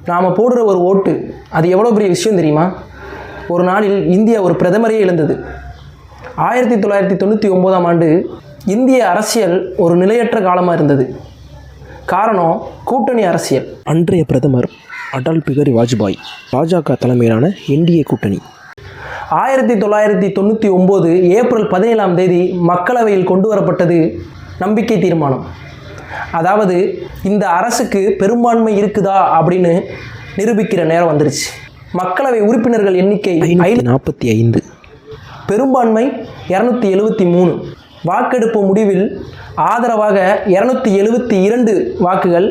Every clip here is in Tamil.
நாம் போடுற ஒரு ஓட்டு அது எவ்வளோ பெரிய விஷயம் தெரியுமா? ஒரு நாளில் இந்தியா ஒரு பிரதமரையே இழந்தது. 1999ஆம் ஆண்டு இந்திய அரசியல் ஒரு நிலையற்ற காலமாக இருந்தது. காரணம் கூட்டணி அரசியல். அன்றைய பிரதமர் அடல் பிகாரி வாஜ்பாய், பாஜக தலைமையிலான என்டிஏ கூட்டணி. 1999 ஏப்ரல் 17ஆம் தேதி மக்களவையில் கொண்டு வரப்பட்டது நம்பிக்கை தீர்மானம். அதாவது இந்த அரசுக்கு பெரும்பான்மை இருக்குதா அப்படின்னு நிரூபிக்கிற நேரம் வந்துருச்சு. மக்களவை உறுப்பினர்கள் எண்ணிக்கை 545, பெரும்பான்மை 273. வாக்கெடுப்பு முடிவில் ஆதரவாக 272 வாக்குகள்,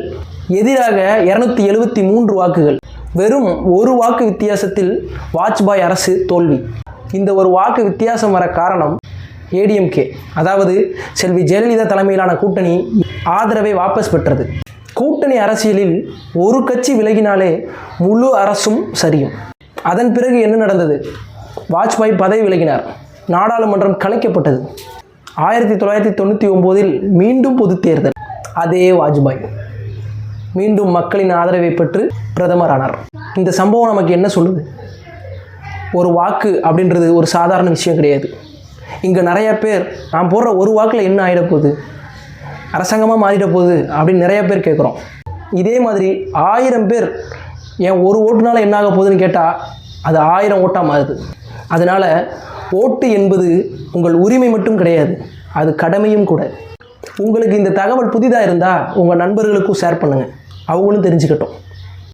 எதிராக 273 வாக்குகள். வெறும் ஒரு வாக்கு வித்தியாசத்தில் வாஜ்பாய் அரசு தோல்வி. இந்த ஒரு வாக்கு வித்தியாசம் வர காரணம் ஏடிஎம்கே, அதாவது செல்வி ஜெயலலிதா தலைமையிலான கூட்டணி ஆதரவை வாபஸ் பெற்றது. கூட்டணி அரசியலில் ஒரு கட்சி விலகினாலே முழு அரசும் சரியும். அதன் பிறகு என்ன நடந்தது? வாஜ்பாய் பதவி விலகினார். நாடாளுமன்றம் கலைக்கப்பட்டது. 1999இல் மீண்டும் பொது தேர்தல். அதே வாஜ்பாய் மீண்டும் மக்களின் ஆதரவை பெற்று பிரதமர் ஆனார். இந்த சம்பவம் நமக்கு என்ன சொல்லுது? ஒரு வாக்கு அப்படின்றது ஒரு சாதாரண விஷயம் கிடையாது. இங்கே நிறைய பேர் நான் போடுற ஒரு வாக்கில் என்ன ஆகிட போகுது, அரசாங்கமாக மாறிட போகுது அப்படின்னு நிறைய பேர் கேட்குறோம். இதே மாதிரி 1000 பேர் என் ஒரு ஓட்டுனால என்ன ஆக போகுதுன்னு கேட்டால் அது 1000 ஓட்டாக மாறுது. அதனால் ஓட்டு என்பது உங்கள் உரிமை மட்டும் கிடையாது, அது கடமையும் கூட. உங்களுக்கு இந்த தகவல் புதிதாக இருந்தால் உங்கள் நண்பர்களுக்கும் ஷேர் பண்ணுங்கள், அவங்களும் தெரிஞ்சுக்கட்டும்.